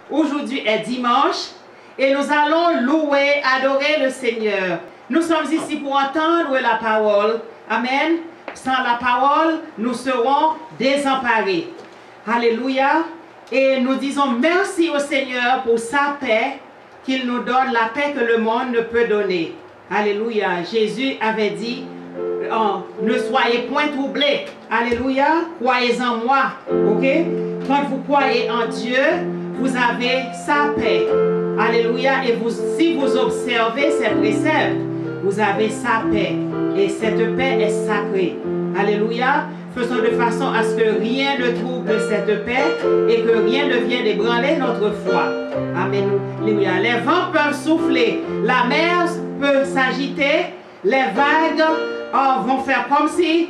Aujourd'hui est dimanche et nous allons louer, adorer le Seigneur. Nous sommes ici pour entendre la parole. Amen. Sans la parole, nous serons désemparés. Alléluia. Et nous disons merci au Seigneur pour sa paix, qu'il nous donne la paix que le monde ne peut donner. Alléluia. Jésus avait dit, ne soyez point troublés. Alléluia. Croyez en moi. Ok? Quand vous croyez en Dieu, vous avez sa paix. Alléluia. Et si vous observez ses préceptes, vous avez sa paix. Et cette paix est sacrée. Alléluia. Faisons de façon à ce que rien ne trouble cette paix et que rien ne vienne ébranler notre foi. Amen. Alléluia. Les vents peuvent souffler, la mer peut s'agiter, les vagues vont faire comme si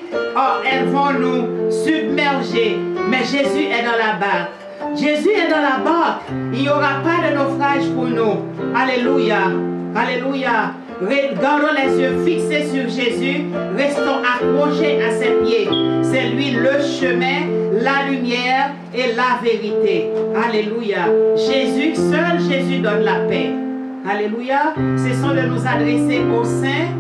elles vont nous submerger. Mais Jésus est dans la barque. Jésus est dans la barque. Il n'y aura pas de naufrage pour nous. Alléluia. Alléluia. Gardons les yeux fixés sur Jésus. Restons accrochés à ses pieds. C'est lui le chemin, la lumière et la vérité. Alléluia. Jésus, seul Jésus donne la paix. Alléluia. Cessons de nous adresser aux saints,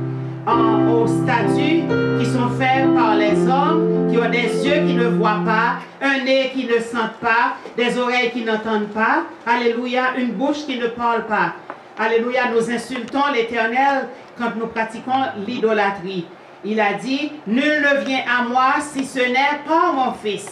aux statues qui sont faits par les hommes, qui ont des yeux qui ne voient pas, un nez qui ne sent pas, des oreilles qui n'entendent pas. Alléluia. Une bouche qui ne parle pas. Alléluia, nous insultons l'Éternel quand nous pratiquons l'idolâtrie. Il a dit, nul ne vient à moi si ce n'est pas mon Fils.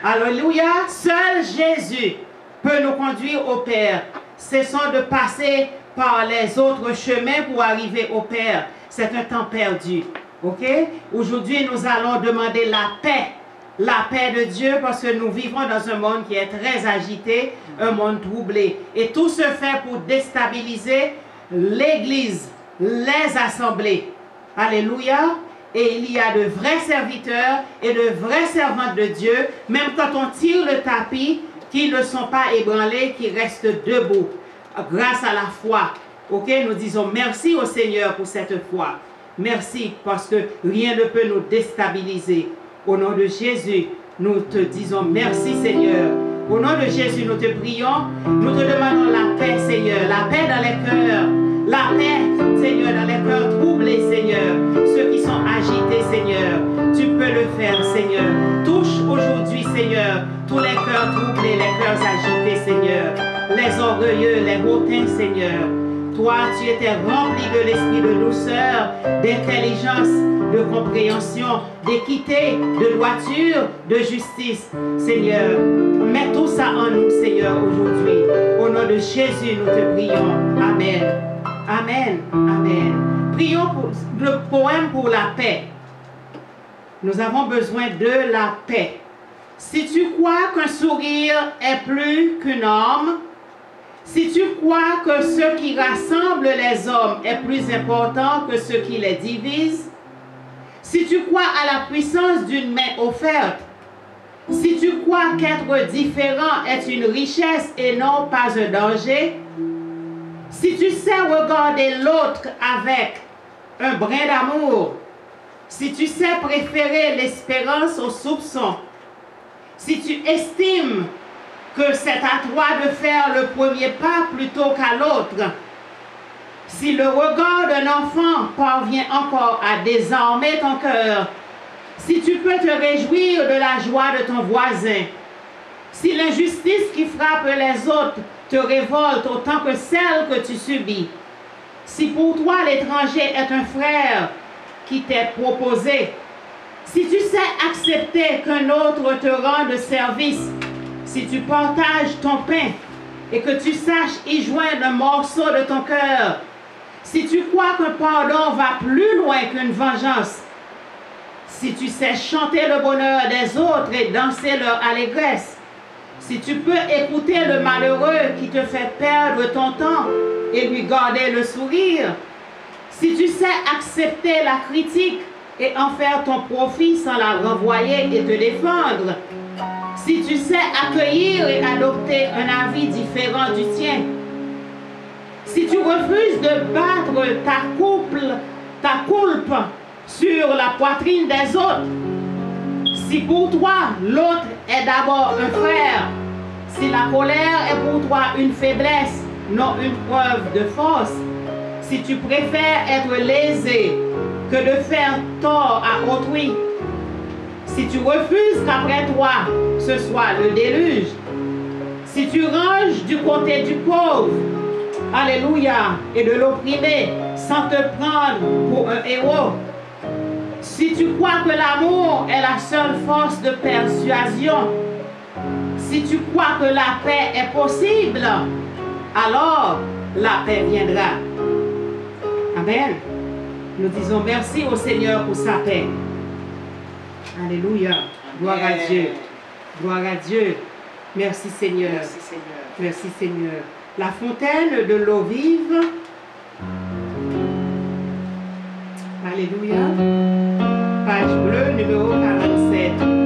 Alléluia, seul Jésus peut nous conduire au Père. Cessons de passer par les autres chemins pour arriver au Père. C'est un temps perdu. Ok? Aujourd'hui, nous allons demander la paix de Dieu parce que nous vivons dans un monde qui est très agité, un monde troublé. Et tout se fait pour déstabiliser l'Église, les assemblées. Alléluia. Et il y a de vrais serviteurs et de vrais servantes de Dieu, même quand on tire le tapis, qui ne sont pas ébranlés, qui restent debout, grâce à la foi. Ok? Nous disons merci au Seigneur pour cette foi. Merci parce que rien ne peut nous déstabiliser. Au nom de Jésus, nous te disons merci Seigneur. Au nom de Jésus, nous te prions. Nous te demandons la paix Seigneur. La paix dans les cœurs. La paix Seigneur dans les cœurs troublés Seigneur. Ceux qui sont agités Seigneur. Tu peux le faire Seigneur. Touche aujourd'hui Seigneur. Tous les cœurs troublés, les cœurs agités Seigneur. Les orgueilleux, les hautains Seigneur. Toi, tu étais rempli de l'esprit de douceur, d'intelligence, de compréhension, d'équité, de droiture, de justice. Seigneur, mets tout ça en nous, Seigneur, aujourd'hui. Au nom de Jésus, nous te prions. Amen. Amen. Amen. Prions pour le poème pour la paix. Nous avons besoin de la paix. Si tu crois qu'un sourire est plus qu'une arme, si tu crois que ce qui rassemble les hommes est plus important que ce qui les divise, si tu crois à la puissance d'une main offerte, si tu crois qu'être différent est une richesse et non pas un danger, si tu sais regarder l'autre avec un brin d'amour, si tu sais préférer l'espérance au soupçon, si tu estimes que c'est à toi de faire le premier pas plutôt qu'à l'autre. Si le regard d'un enfant parvient encore à désarmer ton cœur, si tu peux te réjouir de la joie de ton voisin, si l'injustice qui frappe les autres te révolte autant que celle que tu subis, si pour toi l'étranger est un frère qui t'est proposé, si tu sais accepter qu'un autre te rende service, si tu partages ton pain et que tu saches y joindre un morceau de ton cœur, si tu crois qu'un pardon va plus loin qu'une vengeance, si tu sais chanter le bonheur des autres et danser leur allégresse, si tu peux écouter le malheureux qui te fait perdre ton temps et lui garder le sourire, si tu sais accepter la critique et en faire ton profit sans la renvoyer et te défendre, si tu sais accueillir et adopter un avis différent du tien, si tu refuses de battre ta coulpe sur la poitrine des autres, si pour toi l'autre est d'abord un frère, Si la colère est pour toi une faiblesse, non une preuve de force, si tu préfères être lésé que de faire tort à autrui, si tu refuses qu'après toi ce soit le déluge, si tu ranges du côté du pauvre, alléluia, et de l'opprimé sans te prendre pour un héros, si tu crois que l'amour est la seule force de persuasion, si tu crois que la paix est possible, alors la paix viendra. Amen. Nous disons merci au Seigneur pour sa paix. Alléluia. Gloire à Dieu. Gloire à Dieu. Merci Seigneur. Merci Seigneur. Merci Seigneur. La fontaine de l'eau vive. Alléluia. Page bleue, numéro 47.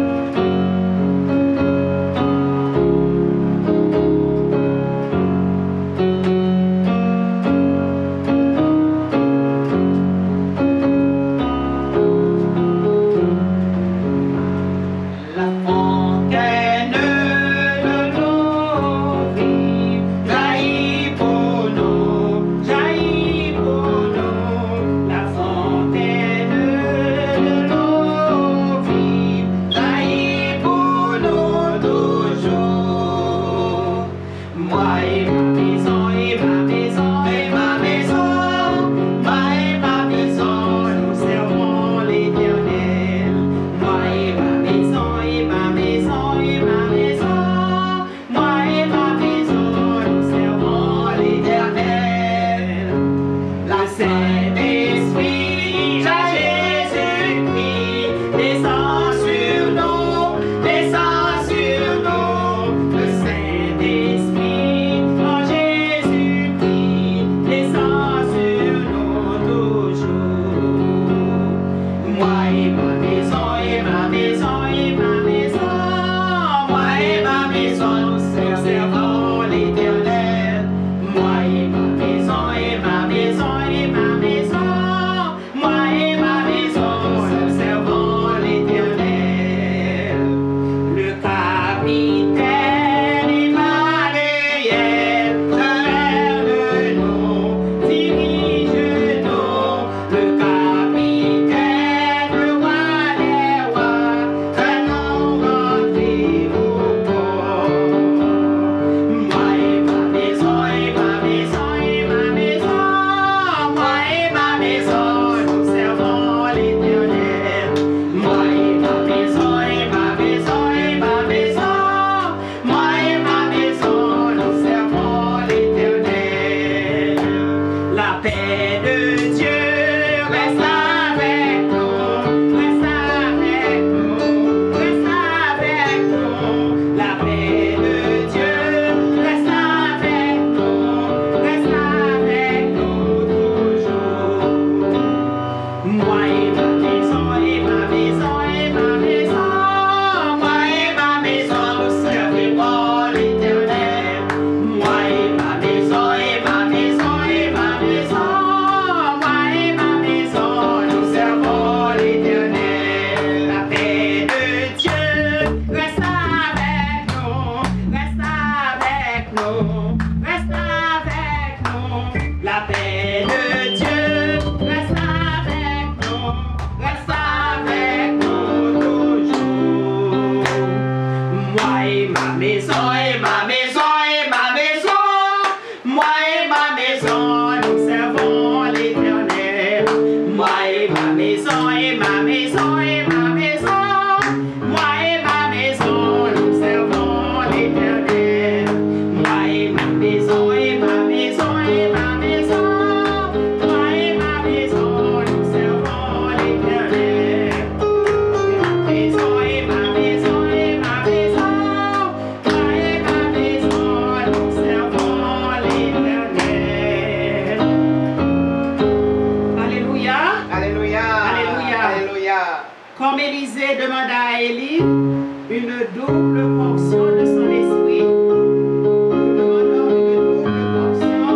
Comme Élisée demanda à Élie une double portion de son esprit, nous demandons une double portion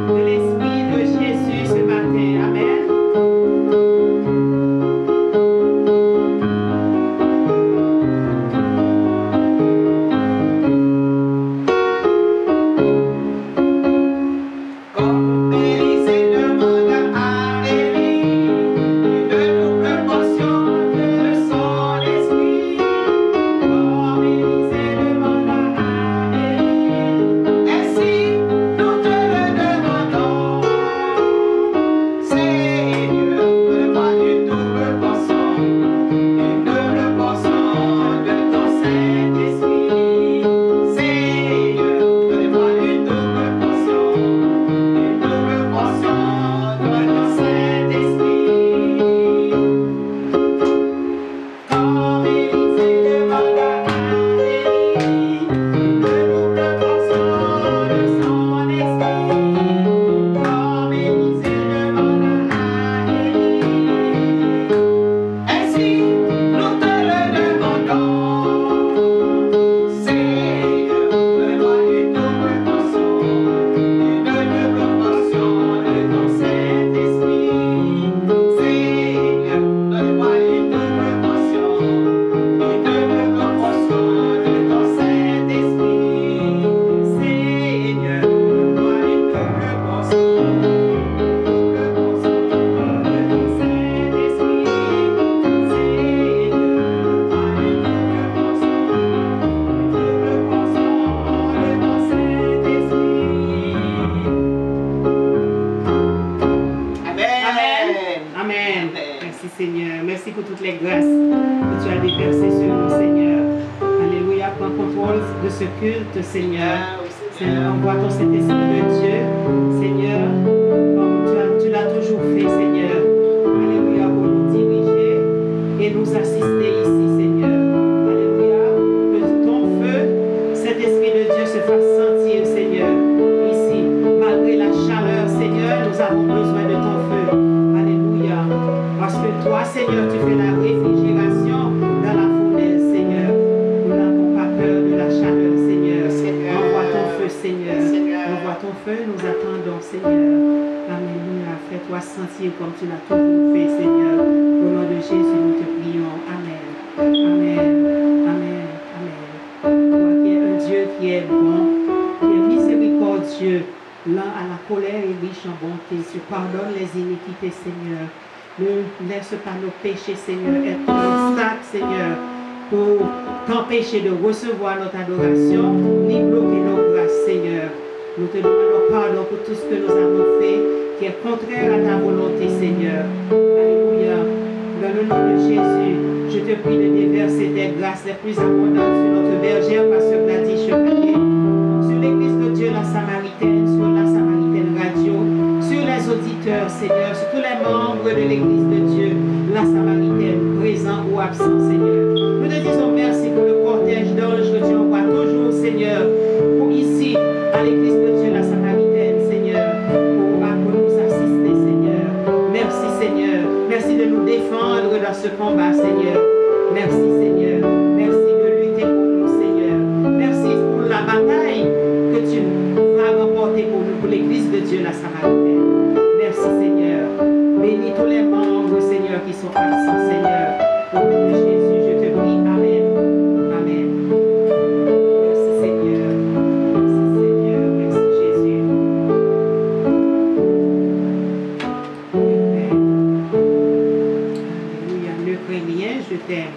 de l'esprit de Jésus ce matin. Amen. porte, Seigneur. Seigneur, envoie ton Saint-Esprit de Dieu, Seigneur, comme tu l'as toujours fait, Seigneur. Alléluia, pour nous diriger et nous assister ici, Seigneur. Alléluia, que ton feu, Saint-Esprit de Dieu, se fasse sentir, Seigneur, ici. Malgré la chaleur, Seigneur, nous avons besoin de ton feu. Alléluia. Parce que toi, Seigneur, tu fais la réfrigération dans la fournaise, Seigneur. Nous n'avons pas peur de la chaleur, Seigneur. Envoie ton feu, Seigneur. Envoie ton feu, nous attendons, Seigneur. Alléluia. Fais-toi sentir comme tu l'as toujours fait, Seigneur. Au nom de Jésus, nous te prions. Amen. Amen. Amen. Amen. Toi qui es un Dieu qui est bon, qui est miséricordieux, lent à la colère et riche en bonté. Tu pardonnes les iniquités, Seigneur. Ne laisse pas nos péchés, Seigneur, être un obstacle, Seigneur, pour t'empêcher de recevoir notre adoration, ni bloquer nos grâces, Seigneur. Nous te demandons pardon pour tout ce que nous avons fait qui est contraire à ta volonté, Seigneur. Alléluia. Dans le nom de Jésus, je te prie de déverser tes grâces les plus abondantes sur notre bergère, Pasteur Gladys Chevalier, sur l'Église de Dieu, la Samaritaine, sur la Samaritaine Radio, sur les auditeurs, Seigneur, sur tous les membres de l'Église de Dieu, la Samaritaine, présents ou absents, Seigneur. Nous te disons merci pour le cortège d'anges que tu envoies toujours, Seigneur, pour ici, à l'Église de Dieu, la Samaritaine, Seigneur, pour nous assister, Seigneur. Merci, Seigneur. Merci de nous défendre dans ce combat, Seigneur. Merci, Seigneur. Merci de lutter pour nous, Seigneur. Merci pour la bataille que tu vas remporter pour nous, pour l'Église de Dieu, la Samaritaine. Merci, Seigneur. Bénis tous les membres, Seigneur, qui sont absents, Seigneur. Au nom de Jésus, je te prie. Amen. Amen. Merci, Seigneur. Merci, Seigneur. Merci, Jésus. Amen. Alléluia. Ne crains rien, je t'aime.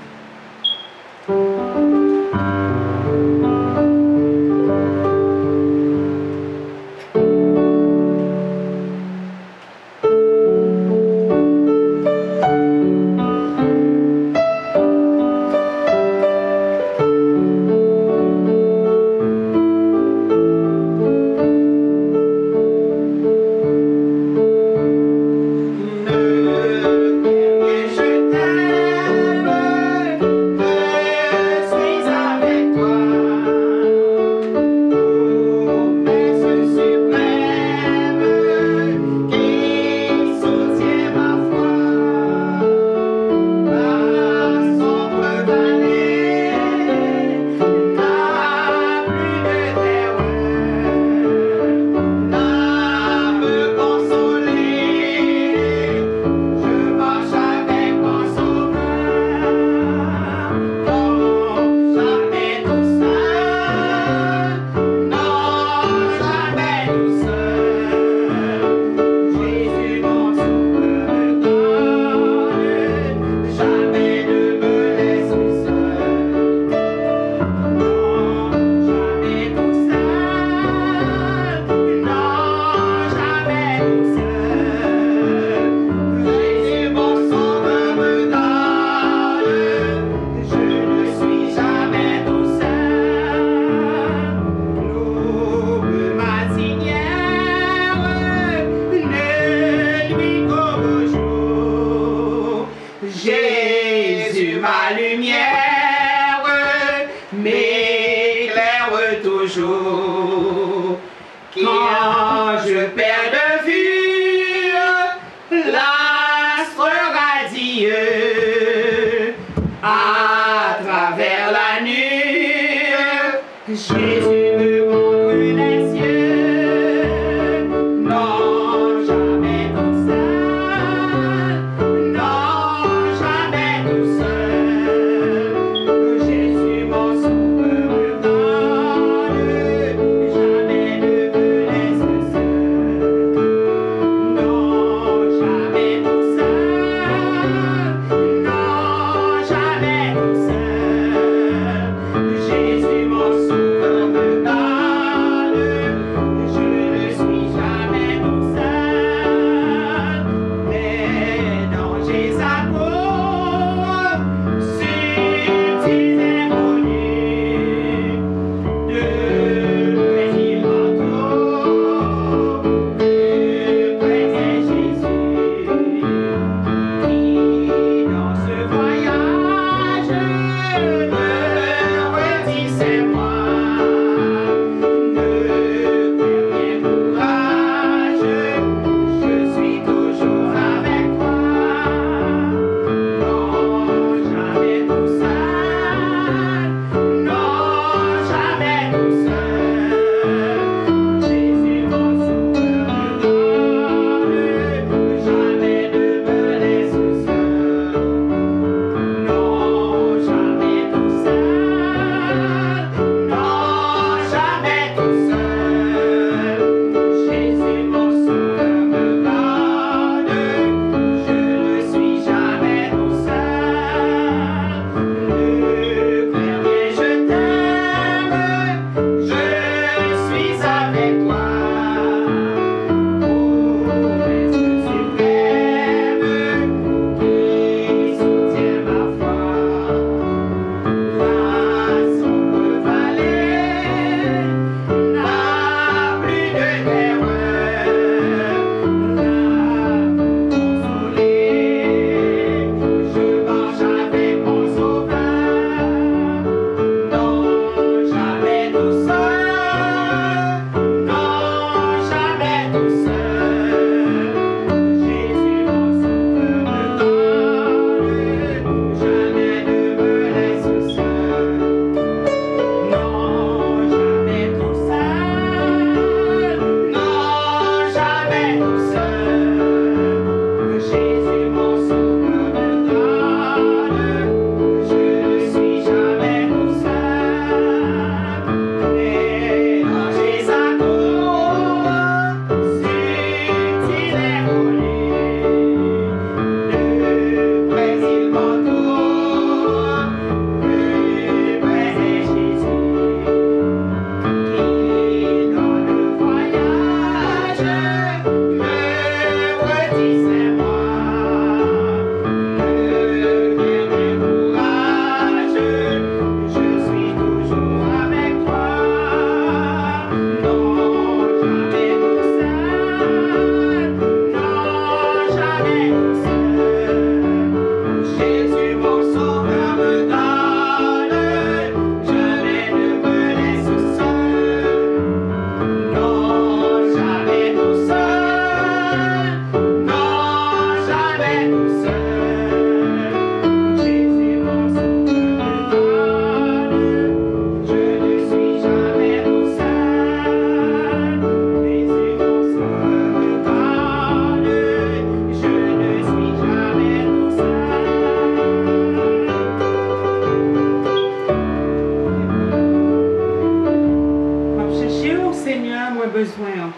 Seigneur, moi besoin.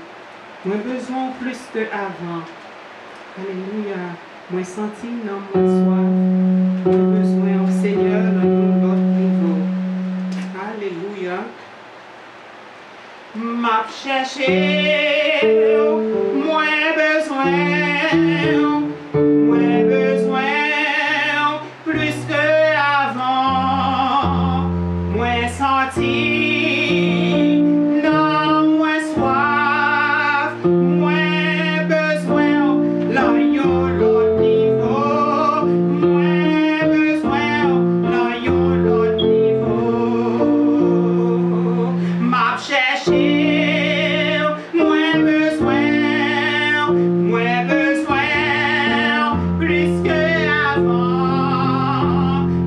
Moi besoin plus que avant. Alléluia. Moi senti non moi soif. Moi besoin, Seigneur, dans un autre niveau. Alléluia. M'a cherché, moi besoin plus que avant. Moi senti, non moi soif, moi besoin, là yon l'autre niveau. Moi besoin, là yon l'autre niveau. M'a cherché, moi besoin plus que avant.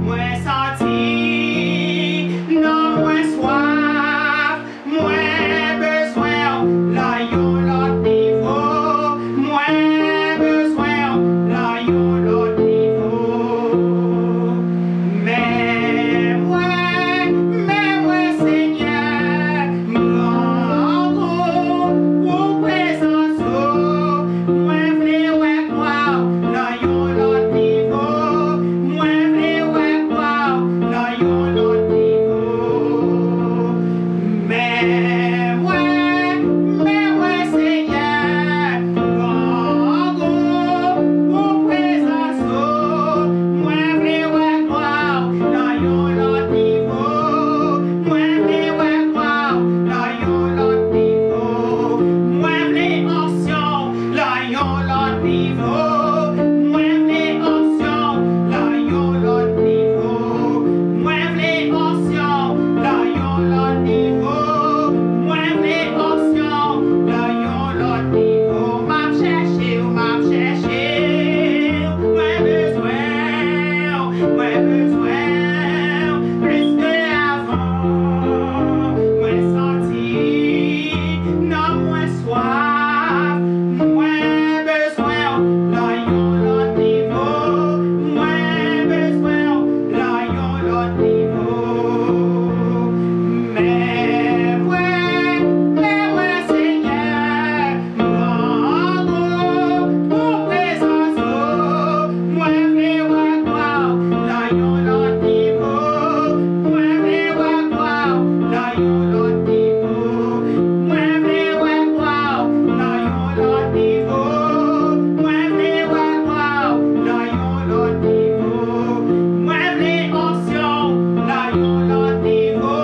Moi senti, non moi soif, moi besoin, là yon l'autre niveau. Moi besoin, là yon l'autre niveau. Mais moi Seigneur, mon pour présence, moi v'lais ouais quoi, là yon l'autre niveau. Moi v'lais ouais quoi, là yon l'autre niveau. Mais moi Seigneur, mon pour présence, moi v'lais ouais quoi, là yon l'autre niveau. Moi v'lais ouais quoi, là yon l'autre niveau. Moi v'lais onction, là yon l'autre niveau. Moi v'lais onction, là yon l'autre niveau. Moi v'lais onction, là yon l'autre niveau. Moi v'lais onction, là yon l'autre niveau. M'a cherché, moi besoin plus que avant. Moi senti, non moi soif, moi besoin, là yon l'autre niveau. Moi besoin, là yon l'autre niveau. Mais moi Seigneur, mon présence, moi v'lais ouais quoi, là yon l'autre niveau. Moi v'lais ouais quoi, là yon l'autre niveau. Moi v'lais ouais quoi, là yon l'autre niveau. Moi v'lais ouais quoi, là yon l'autre niveau. Moi v'lais onction, là yon l'autre niveau.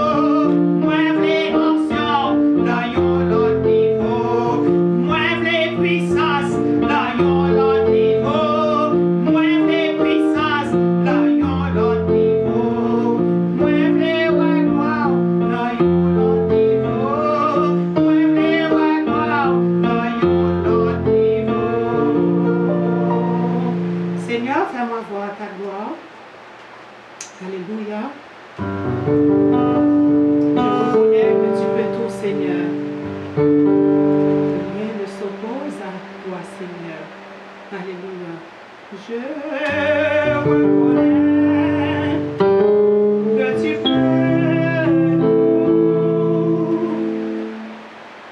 Moi v'lais onction, là yon l'autre niveau. Moi v'lais puissance, là yon l'autre niveau. Moi v'lais puissance, là yon l'autre niveau. Moi v'lais ouais quoi, là yon l'autre niveau. Moi v'lais ouais quoi, là yon l'autre niveau. Seigneur, fais-moi voir ta gloire. Alléluia. Je reconnais que tu peux tout, Seigneur. Rien ne s'oppose à toi, Seigneur. Alléluia. Je reconnais que tu peux tout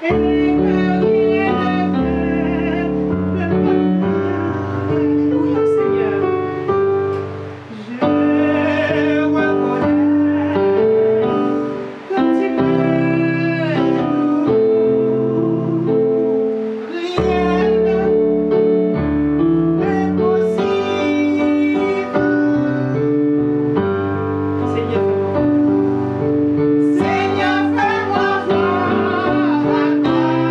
et que rien ne peut me faire. Alléluia, Seigneur. Je reconnais que tu peux tout. Rien n'est possible. Seigneur, fais-moi voir ta gloire.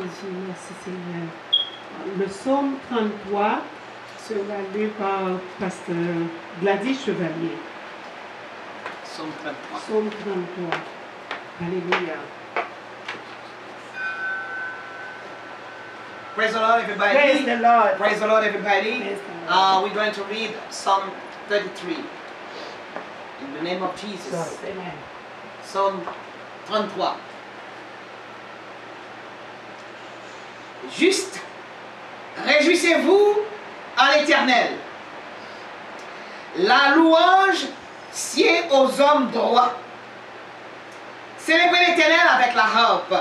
Jésus, merci Seigneur. Le psaume 33 sera lu par Pasteur Gladys Chevalier. Psaume 33. Psaume 33. Alléluia. Praise the Lord, everybody. Praise the Lord. Praise the Lord, everybody. Praise the Lord. We're going to read Psalm 33. In the name of Jesus. Amen. Psaume 33. Juste, réjouissez-vous en l'Éternel. La louange sied aux hommes droits. Célébrez l'Éternel avec la harpe.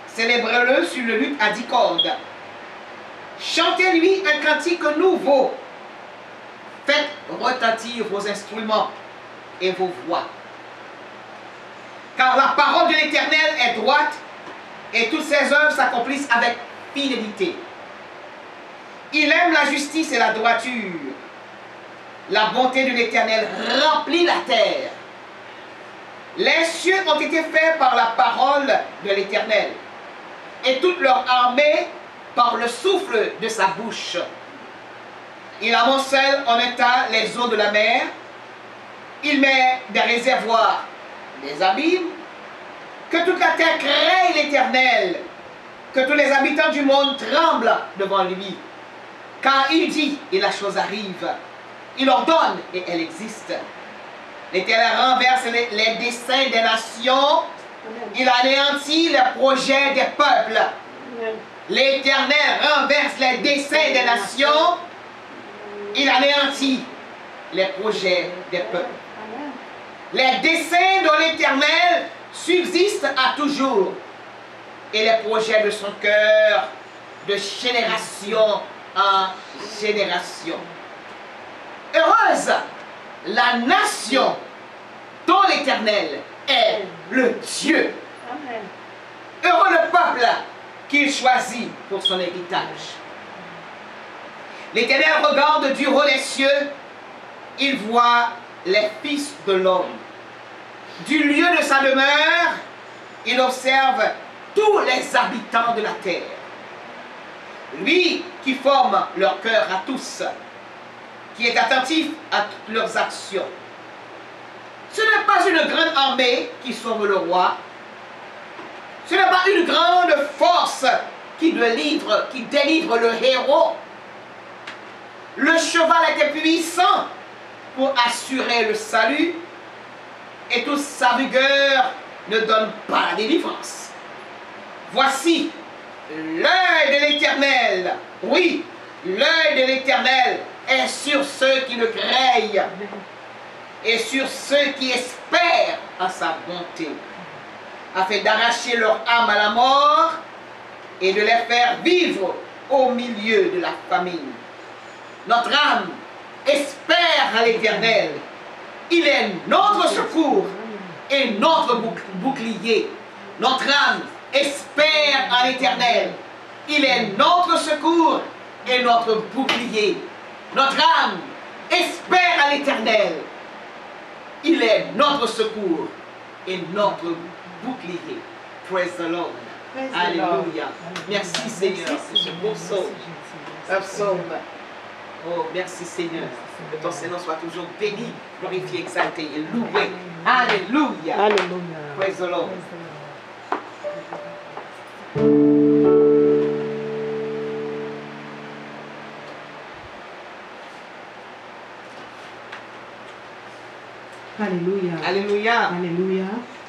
Célébrez-le sur le luth à 10 cordes. Chantez-lui un cantique nouveau. Faites retentir vos instruments et vos voix. Car la parole de l'Éternel est droite et toutes ses œuvres s'accomplissent avec fidélité. Il aime la justice et la droiture. La bonté de l'Éternel remplit la terre. Les cieux ont été faits par la parole de l'Éternel, et toute leur armée par le souffle de sa bouche. Il amoncelle en un tas les eaux de la mer. Il met des réservoirs, des abîmes. Que toute la terre crée l'Éternel. Que tous les habitants du monde tremblent devant lui. Car il dit et la chose arrive. Il ordonne et elle existe. L'Éternel renverse les desseins des nations. Il anéantit les projets des peuples. L'Éternel renverse les desseins des nations. Il anéantit les projets des peuples. Les desseins de l'Éternel subsistent à toujours. Et les projets de son cœur de génération en génération. Heureuse la nation dont l'Éternel est le Dieu. Amen. Heureux le peuple qu'il choisit pour son héritage. L'Éternel regarde du haut des cieux, il voit les fils de l'homme. Du lieu de sa demeure, il observe tous les habitants de la terre. Lui qui forme leur cœur à tous, qui est attentif à toutes leurs actions. Ce n'est pas une grande armée qui sauve le roi. Ce n'est pas une grande force qui délivre le héros. Le cheval était puissant pour assurer le salut et toute sa vigueur ne donne pas la délivrance. Voici l'œil de l'Éternel. Oui, l'œil de l'Éternel est sur ceux qui le craignent et sur ceux qui espèrent en sa bonté, afin d'arracher leur âme à la mort et de les faire vivre au milieu de la famine. Notre âme espère à l'Éternel. Il est notre secours et notre bouclier. Notre âme espère à l'Éternel. Il est notre secours et notre bouclier. Notre âme espère à l'Éternel. Il est notre secours et notre bouclier. Praise the Lord. Praise the Alléluia. Lord. Merci Seigneur pour ce beau psaume. Un psaume. Oh, merci Seigneur. Que ton Seigneur soit toujours béni, glorifié, exalté et loué. Alléluia. Alléluia. Praise the Lord. Alléluia. Alléluia. Alléluia.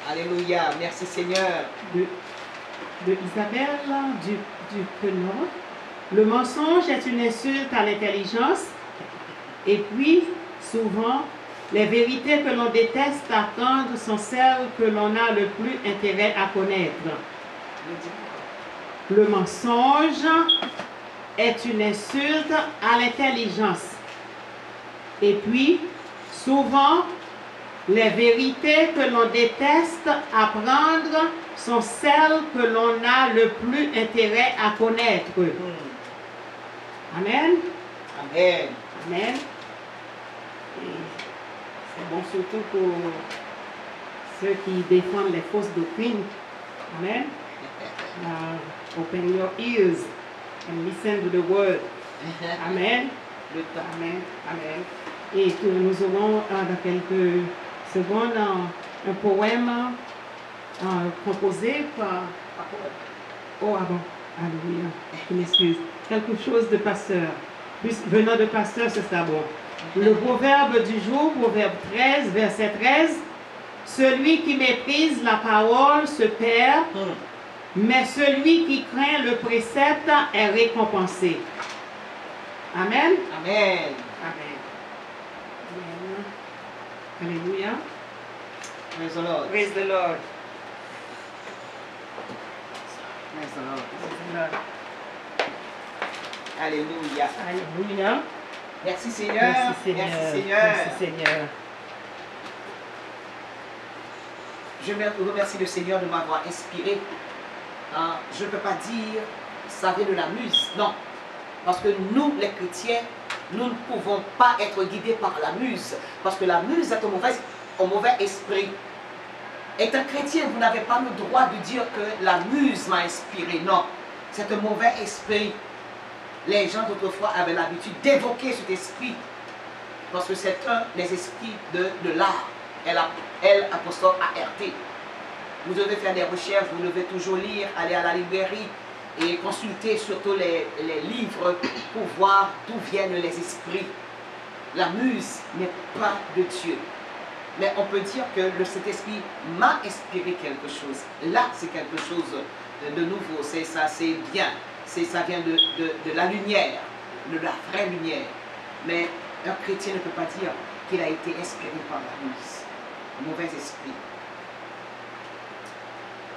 Alléluia. Merci Seigneur. De Isabelle du Quenon. Le mensonge est une insulte à l'intelligence. Et puis, souvent, les vérités que l'on déteste attendre sont celles que l'on a le plus intérêt à connaître. Le mensonge est une insulte à l'intelligence. Et puis, souvent, les vérités que l'on déteste apprendre sont celles que l'on a le plus intérêt à connaître. Amen. Amen. Amen. C'est bon surtout pour ceux qui défendent les fausses doctrines. Amen. Open your ears and listen to the word. Amen. Le temps. Amen. Amen. Et que nous aurons dans quelques secondes un poème composé par... Oh, ah bon. Alléluia. Je m'excuse. Quelque chose de pasteur. Venant de pasteur, c'est ça bon. Le proverbe du jour, proverbe 13, verset 13. Celui qui méprise la parole se perd, mais celui qui craint le précepte est récompensé. Amen. Amen. Amen. Alléluia. Praise the Lord. Praise the Lord. Praise the Lord. Praise the Lord. Alléluia. Alléluia. Merci Seigneur. Merci Seigneur. Merci Seigneur. Merci Seigneur. Je remercie le Seigneur de m'avoir inspiré. Je ne peux pas dire, ça vient de la muse. Non. Parce que nous, les chrétiens, nous ne pouvons pas être guidés par la muse. Parce que la muse est un mauvais esprit. Étant chrétien, vous n'avez pas le droit de dire que la muse m'a inspiré. Non. C'est un mauvais esprit. Les gens d'autrefois avaient l'habitude d'évoquer cet esprit. Parce que c'est un des esprits de l'art. Apostole ART. Vous devez faire des recherches, vous devez toujours lire, aller à la librairie et consulter surtout les livres pour voir d'où viennent les esprits. La muse n'est pas de Dieu. Mais on peut dire que cet esprit m'a inspiré quelque chose. Là, c'est quelque chose de nouveau. C'est ça, c'est bien. Ça vient de la lumière, de la vraie lumière. Mais un chrétien ne peut pas dire qu'il a été inspiré par la muse. Mauvais esprit.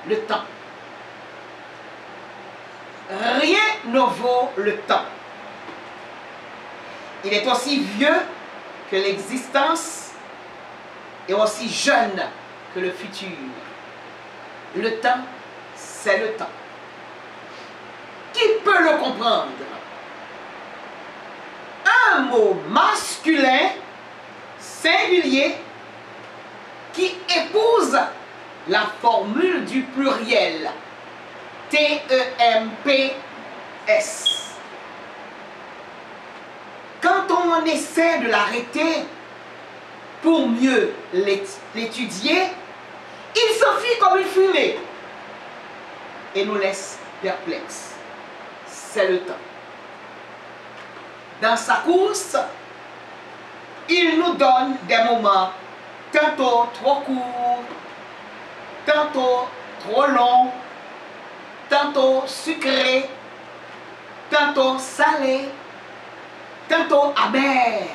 Le temps. Rien ne vaut le temps. Il est aussi vieux que l'existence et aussi jeune que le futur. Le temps, c'est le temps. Qui peut le comprendre? Un mot masculin, singulier, qui épouse la formule du pluriel T-E-M-P-S. Quand on essaie de l'arrêter pour mieux l'étudier, il s'enfuit comme une fumée et nous laisse perplexes. C'est le temps. Dans sa course, il nous donne des moments tantôt trop courts, tantôt trop longs, tantôt sucrés, tantôt salés, tantôt amers.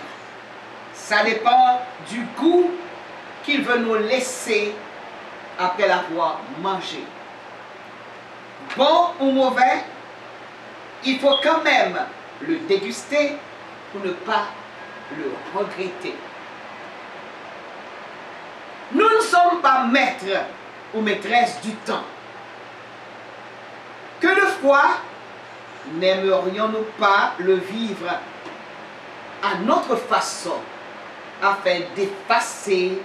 Ça dépend du goût qu'il veut nous laisser après l'avoir mangé. Bon ou mauvais, il faut quand même le déguster pour ne pas le regretter. Nous ne sommes pas maîtres ou maîtresses du temps. Que de fois n'aimerions-nous pas le vivre à notre façon afin d'effacer,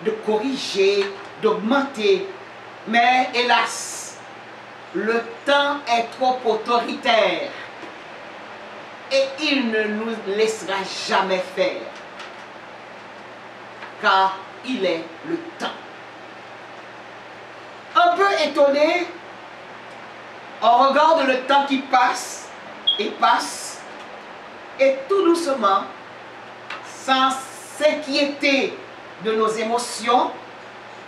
de corriger, d'augmenter. Mais hélas, le temps est trop autoritaire et il ne nous laissera jamais faire, car il est le temps. Un peu étonné, on regarde le temps qui passe, et tout doucement, sans s'inquiéter de nos émotions,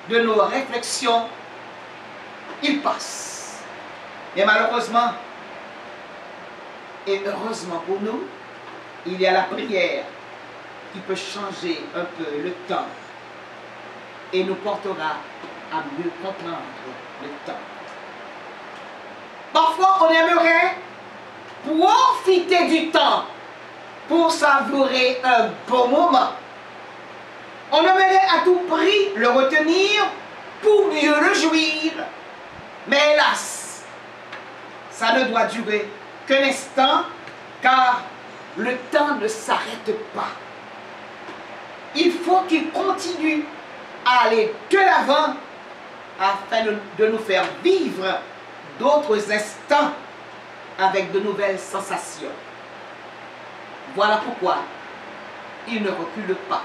de nos réflexions, il passe. Mais malheureusement, et heureusement pour nous, il y a la prière qui peut changer un peu le temps et nous portera à mieux comprendre le temps. Parfois, on aimerait profiter du temps pour savourer un bon moment. On aimerait à tout prix le retenir pour mieux le jouir. Mais hélas, ça ne doit durer qu'un instant, car le temps ne s'arrête pas. Il faut qu'il continue à aller de l'avant afin de nous faire vivre d'autres instants avec de nouvelles sensations. Voilà pourquoi il ne recule pas.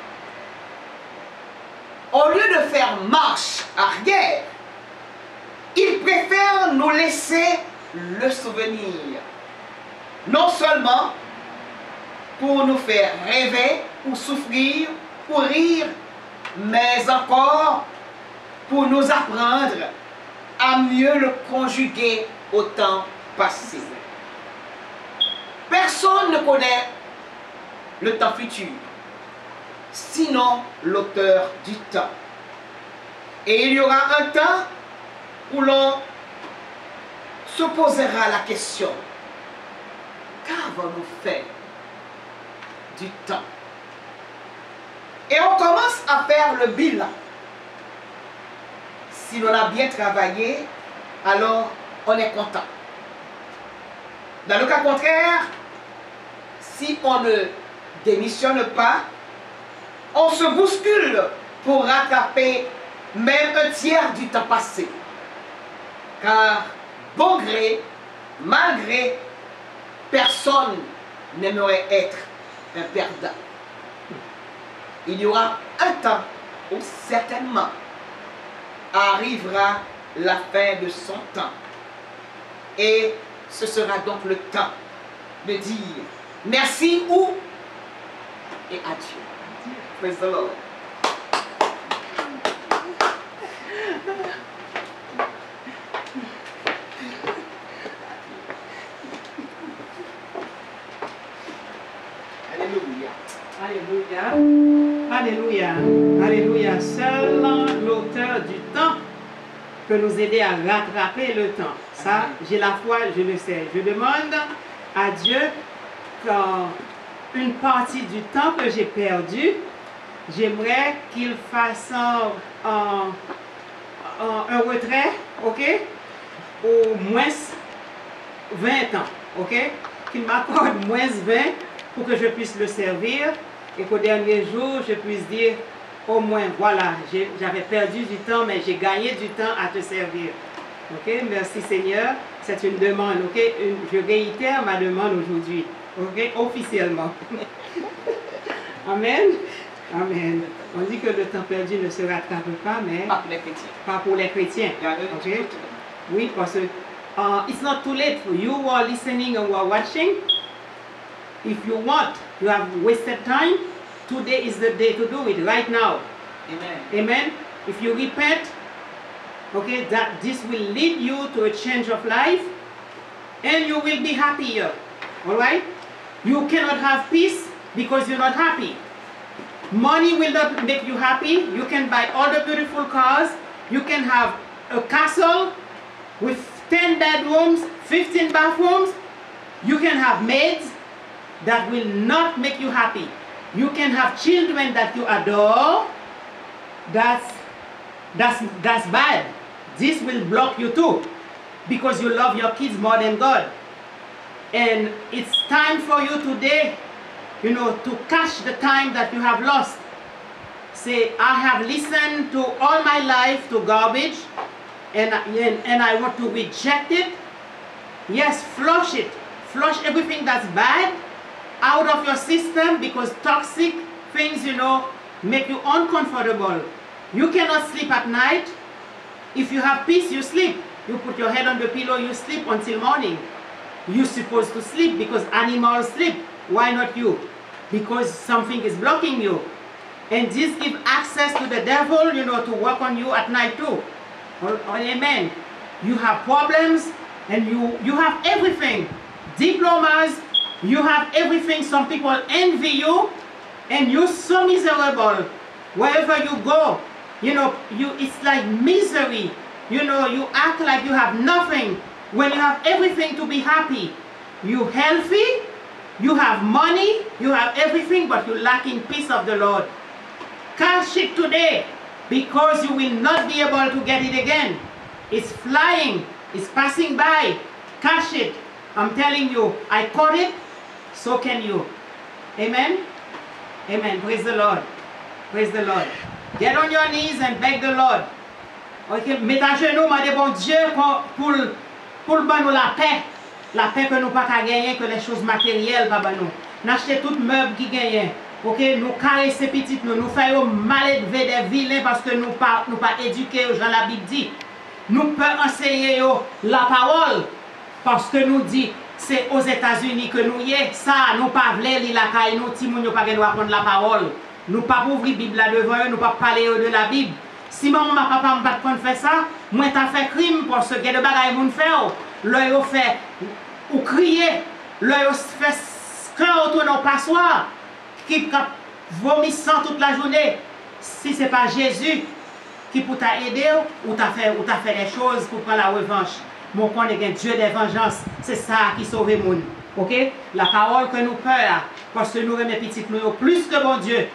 Au lieu de faire marche arrière, il préfère nous laisser le souvenir. Non seulement pour nous faire rêver, ou souffrir, ou rire, mais encore pour nous apprendre à mieux le conjuguer au temps passé. Personne ne connaît le temps futur, sinon l'auteur du temps. Et il y aura un temps où l'on se posera la question, qu'avons-nous fait du temps? Et on commence à faire le bilan. Si l'on a bien travaillé, alors on est content. Dans le cas contraire, si on ne démissionne pas, on se bouscule pour rattraper même un tiers du temps passé. Car bon gré, mal gré, personne n'aimerait être un perdant. Il y aura un temps où certainement arrivera la fin de son temps. Et ce sera donc le temps de dire merci ou et adieu. Praise the Lord. Alléluia. Alléluia. Alléluia. Alléluia. Seul l'auteur du temps peut nous aider à rattraper le temps. Ça, j'ai la foi, je le sais. Je demande à Dieu qu'une partie du temps que j'ai perdu, j'aimerais qu'il fasse un retrait, ok? Au moins 20 ans, ok? Qu'il m'accorde moins 20 pour que je puisse le servir et qu'au dernier jour, je puisse dire au moins, voilà, j'avais perdu du temps, mais j'ai gagné du temps à te servir. Ok? Merci Seigneur. C'est une demande, ok? Je réitère ma demande aujourd'hui, ok? Officiellement. Amen. Amen. On dit que le temps perdu ne se rattrape pas, mais Pas pour les chrétiens. pas pour les chrétiens. Okay? Oui, parce que it's not too late for you who are listening and who are watching. If you want, you have wasted time, today is the day to do it, right now. Amen. Amen. If you repent, okay, that this will lead you to a change of life and you will be happier. All right? You cannot have peace because you're not happy. Money will not make you happy. You can buy all the beautiful cars. You can have a castle with 10 bedrooms, 15 bathrooms. You can have maids that will not make you happy. You can have children that you adore. That's bad. This will block you too, because you love your kids more than God. And it's time for you today, you know, to catch the time that you have lost. Say, I have listened to all my life to garbage, and I want to reject it. Yes, flush it. Flush everything that's bad out of your system, because toxic things, you know, make you uncomfortable. You cannot sleep at night. If you have peace, you sleep. You put your head on the pillow, you sleep until morning. You're supposed to sleep because animals sleep. Why not you? Because something is blocking you. And this gives access to the devil, you know, to work on you at night too. Amen. You have problems and you have everything. Diplomas, you have everything. Some people envy you and you're so miserable. Wherever you go, you know, it's like misery. You know, you act like you have nothing when you have everything to be happy. You're healthy, you have money, you have everything, but you're lacking peace of the Lord. Catch it today, because you will not be able to get it again. It's flying, it's passing by. Catch it. I'm telling you, I caught it, so can you. Amen? Amen. Praise the Lord. Praise the Lord. Get on your knees and beg the Lord. Ok, mets à genoux, demandez bon Dieu pour le bon nous la paix que nous pas qu'à gagner, que les choses matérielles pas nous. N'acheter tout meuble qui gagne. OK, nous caresser petites nous faisons mal élever des vilains parce que nous pas éduqués, Jean la Bible dit. Nous pouvons enseigner la parole parce que nous dit c'est aux États-Unis que nous y est. Ça, nous pas voulons lire la caille, nous ti moun pas doit apprendre la parole. Nous pas ouvrir la Bible là devant eux, nous pas parler de la Bible. Si maman papa me pas faire ça, moi t'as fait crime parce que de bagaille moun faire. L'œil fait ou crier, l'œil fait quand autour dans passoire qui vomissant toute la journée. Si c'est pas Jésus qui pour t'aider ou t'as fait des choses pour prendre la revanche. Mon qu'on est un Dieu de vengeance, c'est ça qui sauve le monde. OK? La parole que nous peur parce que nous remet petite nous plus que bon Dieu.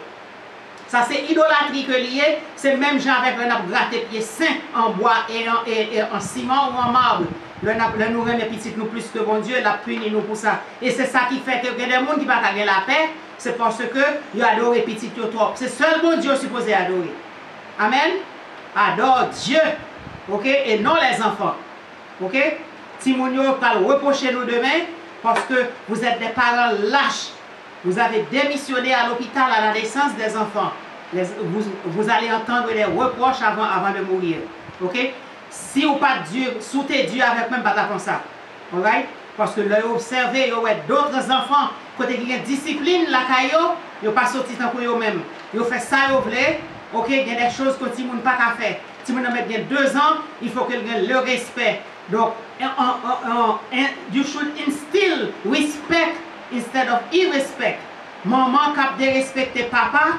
Ça c'est idolâtrie que lié, c'est même gens avec un gratté pied saint en bois et en ciment ou en marbre. Le nous remet petite nous plus que bon Dieu, la punit nous pour ça. Et c'est ça qui fait que des gens qui ne pas gagner la paix, c'est parce que ils adorent petite trop. C'est seul bon Dieu supposé adorer. Amen. Adore Dieu. OK? Et non les enfants. OK? Si mon yo va reprocher nous demain parce que vous êtes des parents lâches. Vous avez démissionné à l'hôpital à la naissance des enfants. Vous allez entendre des reproches avant de mourir. OK? Si vous pas Dieu, soutez Dieu avec même pas comme ça. Alright? Parce que l'œil observé, il y a d'autres enfants côté qui ont discipline la caillou, ils pas sorti tant pour eux même. Ils fait ça ils veulent. OK, il y a des choses que si moun pas qu'à faire. Si moun a mettre 2 ans, il faut qu'il ait le respect. Donc you should instill respect instead of irrespect. Maman cap de respecter papa,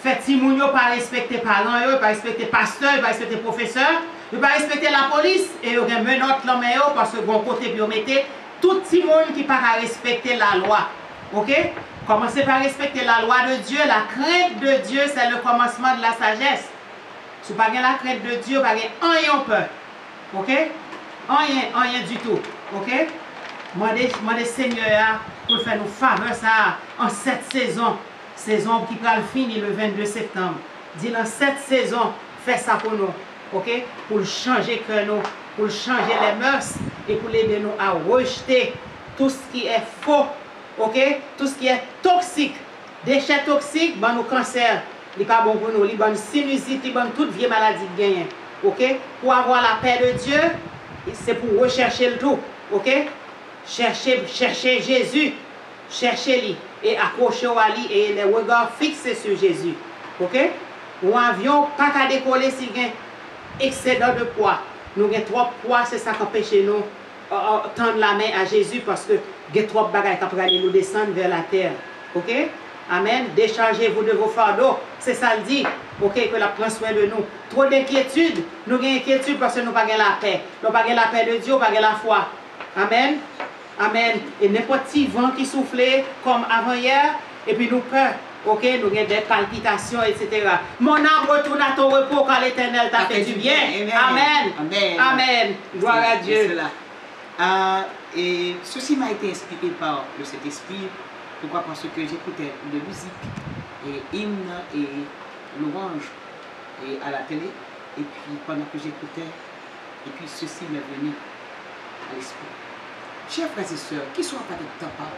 fait si moun yo pas respecter parents, yo pas respecter pasteur, pas respecter professeur, yo pas respecter la police et yo gen menotte l'homme yo parce que bon côté puis yo mettez tout petit monde qui pas respecter la loi. OK? Commencez par respecter la loi de Dieu, la crainte de Dieu, c'est le commencement de la sagesse. Si vous n'avez pas la crainte de Dieu, vous n'avez rien peur. OK? Rien du tout. OK? Demandez Seigneur pour faire nous faveur ça en cette saison. Saison qui va finir le 22 septembre. Dis dans cette saison, fais ça pour nous. OK? Pour changer que nous, pour changer les mœurs et pour aider nous à rejeter tout ce qui est faux. OK? Tout ce qui est toxique. Déchets toxiques, ben nous cancer. Ce n'est pas bon pour nous. Il bon sinusite, il bon toute vieille maladie de gagner. OK? Pour avoir la paix de Dieu, c'est pour rechercher le tout. OK? Chercher Jésus. Cherchez-lui. Et accrochez-vous à lui et les regards fixés sur Jésus. OK? Ou avion, pas qu'à décoller s'il y a excédent de poids. Nous avons trop de poids, c'est ça qui empêche nous tendre la main à Jésus parce que il y a trop de bagages qui peuvent nous descendre vers la terre. OK? Amen. Déchargez-vous de vos fardeaux. C'est ça le dit. OK? Que la prend soin de nous. Trop d'inquiétude. Nous avons inquiétude parce que nous n'avons pas la paix. Nous n'avons pas la paix de Dieu, nous n'avons pas la foi. Amen. Amen. Et n'importe quel vent qui soufflait comme avant hier, et puis nous peur. OK? Nous avons des palpitations, etc. Mon âme retourne à ton repos quand l'Éternel t'a fait du bien. Amen. Amen. Amen. Gloire à Dieu. Et ceci m'a été inspiré par le Saint-Esprit. Pourquoi? Parce que j'écoutais de musique, et hymne et louange et à la télé. Et puis pendant que j'écoutais, et puis ceci m'est venu à l'esprit. Chers frères et sœurs, qui sont en train de ta parole?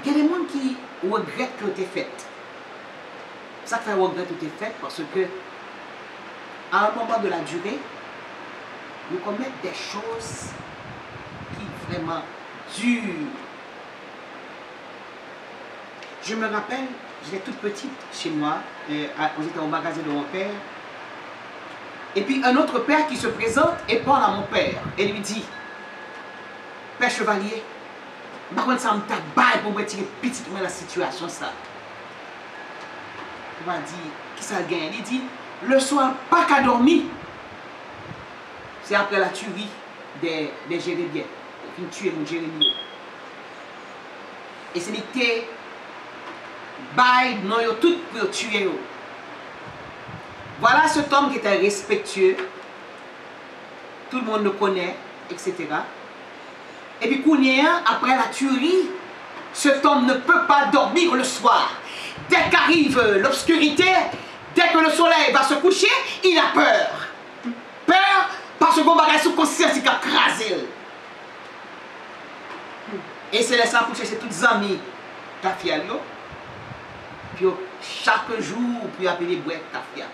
Il y a des gens qui regrettent que tu es fait. Ça fait regretter que tu es fait parce que à un moment de la durée, nous commettons des choses qui vraiment durent. Je me rappelle, j'étais toute petite chez moi, on était au magasin de mon père. Et puis un autre père qui se présente et parle à mon père et lui dit: Père Chevalier, par contre ça me tabaille pour me tirer petit dans la situation ça. Il m'a dit, qui ça gagne? Il dit, le soir pas qu'à dormir. C'est après la tuerie des Jérémiens. Il tué mon Jérémie. Et c'était bail non tout pour tuer. Voilà cet homme qui était respectueux. Tout le monde le connaît, etc. Et puis, après la tuerie, cet homme ne peut pas dormir le soir. Dès qu'arrive l'obscurité, dès que le soleil va se coucher, il a peur. Peur Parce que bon bagage sous conscience qui a crasé. Et c'est laissant pour chercher toutes les amis Tafia yo. Puis chaque jour puis appeler boîte Tafia.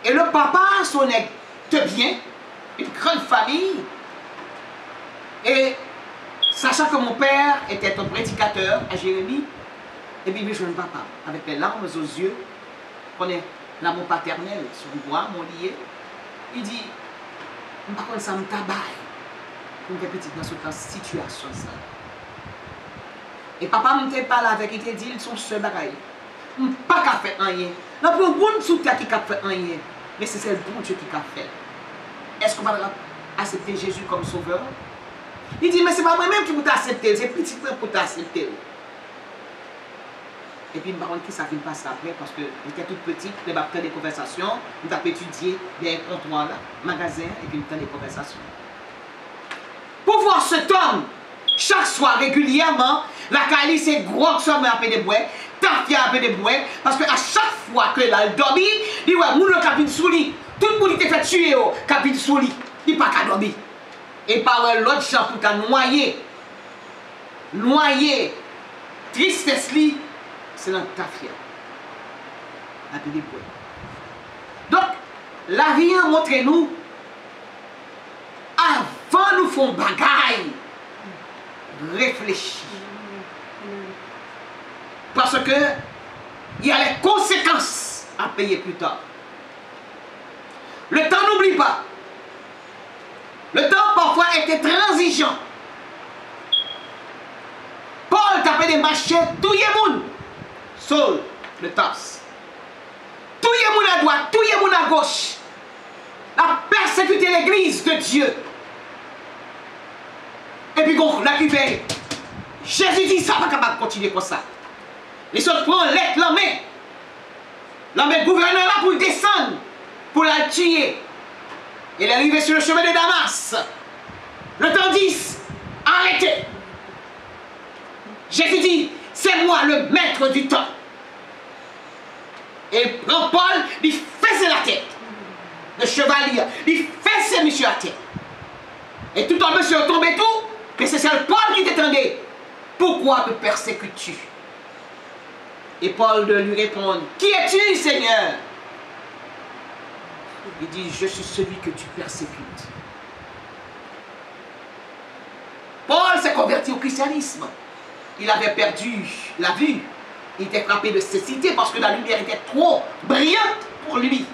Et le papa son de bien, une grande famille. Et sachant que mon père était un prédicateur à Jérémie, et puis il joue un papa avec les larmes aux yeux, connaît l'amour paternel sur moi, mon lié. Il dit, par contre ça me tabaille pour une petite dans cette situation ça. Et papa me parle avec, il te dit, ils sont seuls bagaille. Pas qu'à faire rien. Non, pour un bon sous terre qui a fait rien. Mais c'est le bon Dieu qui a fait. Est-ce qu'on va accepter Jésus comme sauveur? Il dit, mais c'est pas moi-même qui vous accepter, c'est petit frère pour t'accepter. Et puis, par contre, qui ça vient passer après? Parce que j'étais toute petite, je vais faire des conversations, je vais étudier des comptoirs, magasins, et puis je vais des conversations. Pour voir cet homme, chaque soir, régulièrement, la Kali, c'est gros que ça, mais un peu de bois, Tafia un peu de bois, parce qu'à chaque fois que là, il dormit, il dit, ouais, moun capine sous lit, tout le monde était fait tuer, capine sous lit, il n'est pas qu'à dormir. Et par l'autre champ pour t'a noyer, tristesse li, c'est dans Tafia. Un peu de bois. Donc, la vie a montré nous, avant nous font bagaille, réfléchir. Parce que il y a les conséquences à payer plus tard. Le temps n'oublie pas. Le temps parfois était transigeant. Paul tapait des machets, tout le monde. Saul, le tasse. Tout le monde à droite, tout le monde à gauche. A persécuté l'église de Dieu. Et puis, on l'a fait. Jésus dit, ça va pas capable de continuer comme ça. Les autres prennent la main gouverneur là pour descendre, pour la tuer. Il est arrivé sur le chemin de Damas. Le temps 10, arrêtez. Jésus dit, c'est moi le maître du temps. Et il prend Paul, il fait la tête. Le chevalier, il fait ses messieurs à terre. Et tout en monsieur tombé tout, mais c'est seul Paul qui t'étendait. Pourquoi me persécutes-tu? Et Paul de lui répondre, qui es-tu, Seigneur? Il dit, je suis celui que tu persécutes. Paul s'est converti au christianisme. Il avait perdu la vue. Il était frappé de cécité parce que la lumière était trop brillante pour lui.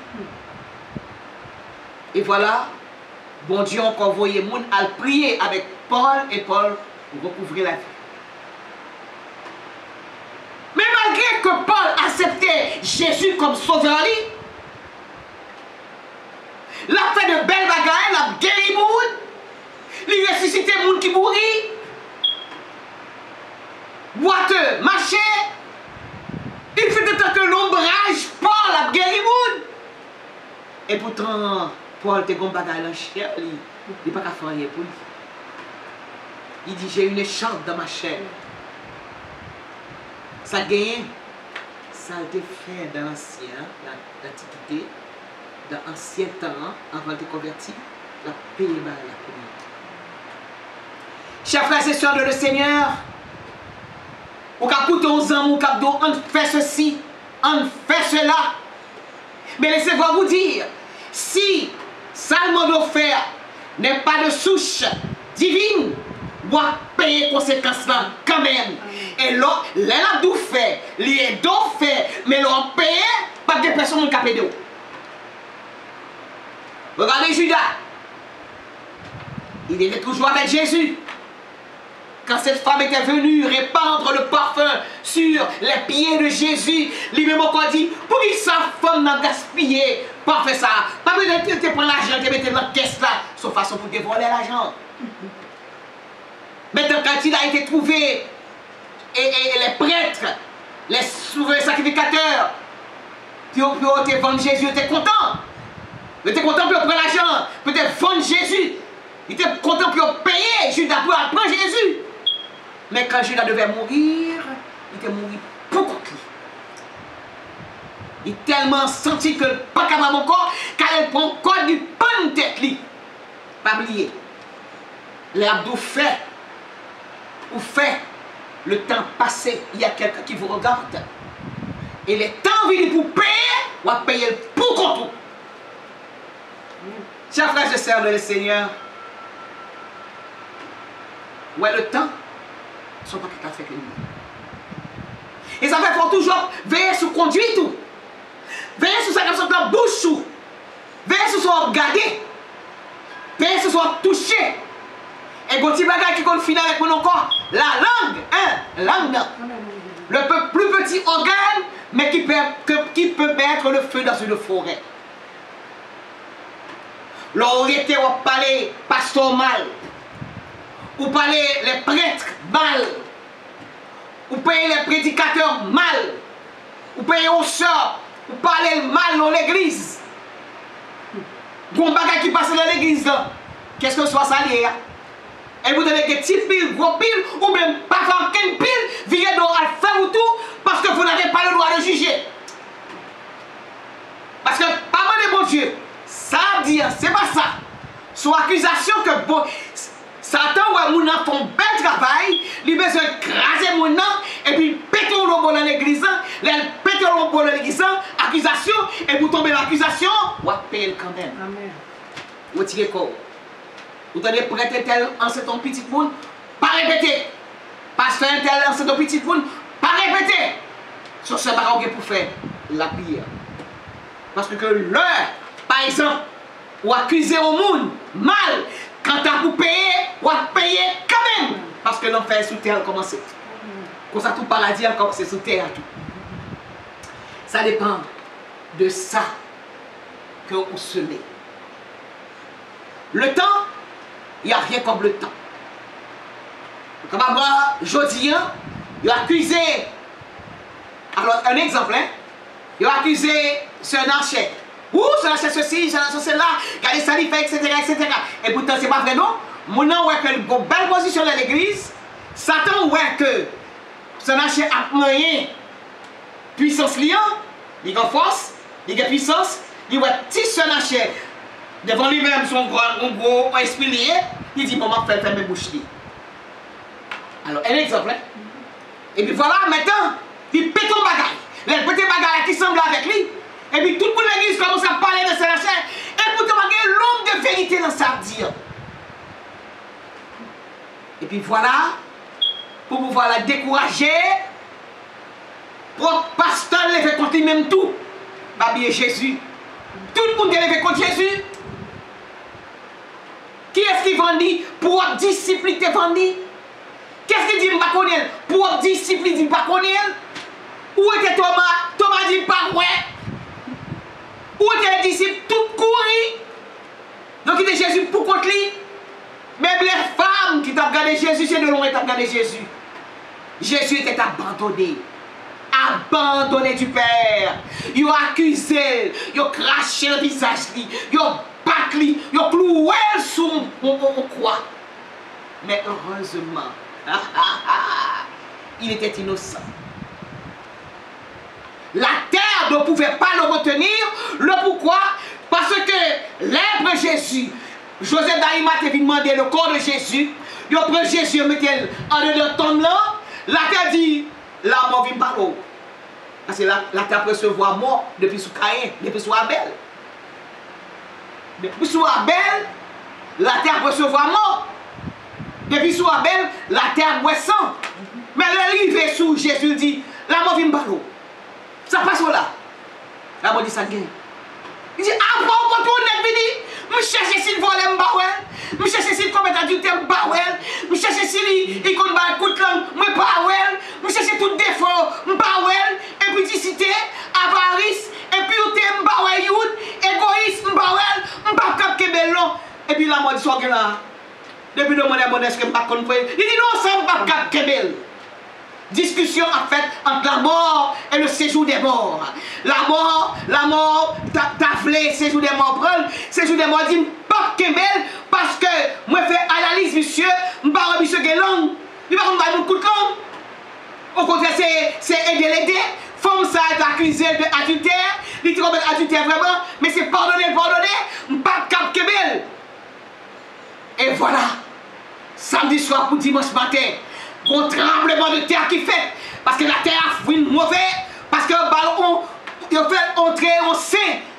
Et voilà, bon Dieu a encore envoyé moun à prier avec Paul et Paul recouvrait la vie. Mais malgré que Paul acceptait Jésus comme sauveur, il a fait de belles bagailles, il a guéri moun, il a ressuscité moun qui mourit, boiteux, marché, il fait de temps que l'ombrage, Paul a guéri moun. Et pourtant, Paul te gon bagaille dans chair, il n'est pas qu'à faire rien pour lui. Il dit, j'ai une écharpe dans ma chair. Ça gagne, ça a été fait dans l'Antiquité, dans l'ancien temps, avant de te convertir, la paix par la communauté. Chers frères et sœurs de le Seigneur, au cas où ton amour, au cas où on fait ceci, on fait cela. Mais laissez-moi vous dire, si Salmon d'offert n'est pas de souche divine, doit payer conséquences là quand même. Et là, l'un d'où fait, les deux fait, mais l'on paye par des personnes qui ont payé. Regardez Judas. Il était toujours avec Jésus. Quand cette femme était venue répandre le parfum sur les pieds de Jésus, lui-même encore dit, pour qui sa femme n'a gaspillé, pas fait ça. Pas besoin de te prendre l'argent, de mettre dans la caisse là, sauf façon pour dévoiler l'argent. Maintenant, quand il a été trouvé, et les prêtres, les souverains sacrificateurs, qui ont pu vendre Jésus, étaient contents. Ils étaient contents pour prendre l'argent, peut-être vendre Jésus. Ils étaient contents pour payer Judas pour prendre Jésus. Mais quand Judas devait mourir, il était mort pour contre lui. Il a tellement senti que pas capable encore, car il prend encore du pain de tête lui. pas oublier. Les abdos fait, ou fait le temps passé, il y a quelqu'un qui vous regarde. Et le temps venu pour payer, ou à payer pour contre. Chers frères et sœurs de le Seigneur, ouais, le temps, ne sont pas tout à fait que nous. Et ça fait qu'il faut toujours veiller sur conduire tout. Veillez sur ça comme ça, la bouche sous. Veillez sur son regarder. Veillez sur son toucher. Et quand tu bagages qui compte finir avec mon encore, la langue, langue. Le plus petit organe, mais qui peut mettre le feu dans une forêt. L'autorité va parler pasteur mal. Ou parler les prêtres mal. Ou payer les prédicateurs mal. Ou payer aux sœurs. Ou parler mal dans l'église. Bon bagage qui passe dans l'église là. Qu'est-ce que soit ça lié? Et vous donnez des petits piles, gros piles, ou même pas faire qu'une pile, virez dans à faire ou tout, parce que vous n'avez pas le droit de juger. Parce que, pas mal de bon Dieu, ça dit, c'est pas ça. Sur accusation que bon, Satan ou mon enfant font bel travail, il besoin d'écraser mon enfant, et puis péter le bon dans l'église, péter le bon dans l'église, accusation, et vous tombez dans l'accusation, vous payer quand même. Amen. Vous tirez quoi? Vous avez prêté tel ancêtre ton petit monde, pas répéter. Pasteur tel ancêtre ton petit monde, pas répéter. Sur ce baroque pour faire la prière. Parce que l'heure, par exemple, ou accuser au monde mal, quand tu as pour payer, ou à payer quand même. Parce que l'enfer sous terre a commencé. Comme ça, tout paradis a commencé sous terre. Ça dépend de ça que vous semez. Le temps, il n'y a rien comme le temps. Comme moi, jeudi, il a accusé. Alors, un exemple, il a accusé ce Nachet. Ouh, ce Nachet ceci, ce Nachet cela, regardez ça, il fait, etc., etc. Et pourtant, c'est pas vrai, non? Mon nom, ouais, que une belle position dans l'église. Satan, ouais, que ce Nachet a moyen. Puissance liant, il a force, il a puissance, il a petit ce Nachet. Devant lui-même, son gros esprit lié, il dit, bon, je vais faire mes bouches. Alors, un exemple. Et puis voilà, maintenant, il pète ton bagage. Les petits bagages qui semblent avec lui. Et puis toute l'église commence à parler de sa chair. Et pour te marquer l'homme de vérité dans sa dire. Et puis voilà, pour pouvoir la décourager, pour pasteur lever contre lui-même tout. Babiller Jésus. Tout le monde est levé contre Jésus. Qui est-ce qui vendit pour discipliner te vendit? Qu'est-ce qu'il dit Mbakoniel? Pour discipliner Mbakoniel? Où était Thomas? Thomas dit pas ouais. Où étaient les disciples? Tout couru. Donc il était Jésus pour contre lui. Même les femmes qui t'ont regardé Jésus, c'est de loin qui t'ont regardé Jésus. Jésus était abandonné. Abandonné du Père. Ils ont accusé, ils ont craché le visage, ils ont battu, ils ont cloué sur on croix. Mais heureusement, il était innocent. La terre ne pouvait pas le retenir. Le pourquoi? Parce que l'être Jésus, Joseph d'Arimathée est venu demander le corps de Jésus. Il prend Jésus et mettait en dedans de tombe là. La terre dit, la mort vient par l'eau. Parce que la terre peut se voir mort depuis sous Caïn, depuis sous Abel. Depuis sous Abel, la terre peut se voir mort. Depuis sous Abel, la terre boit sang. Mais l'arrivée sous Jésus dit, la mort vient par l'eau. Ça passe là. La mort dit ça gagne. Il dit, après on retourne et dit, je cherche s'il vole m'bawel, je cherche s'il commet adultère m'bawel, je cherche s'il il compte un coup de langue m'bawel, je cherche tout défaut m'bawel, impudicité, avarice, impureté m'bawel youd, égoïsme m'bawel, m'bawel kebelon. Et puis la mort dit soit là. Depuis le moment où est-ce que m'bawel compris, il dit non, ça m'bawel kebel. Discussion en fait entre la mort et le séjour des morts. La mort, t'as flé, séjour des morts, séjour des morts, dit pas Kembel, parce que moi fais analyse, monsieur, m'barre monsieur Guélan, il va me coup de langue. Au contraire, c'est aider l'aider. Femme ça est accusée d'adultère, il dit qu'on est adultère vraiment, mais c'est pardonner, m'pas cap Kembel. Et voilà, samedi soir pour dimanche matin, un tremblement de terre qui fait, parce que la terre a fouillé mauvais, parce que le ballon, il fait entrer au sein,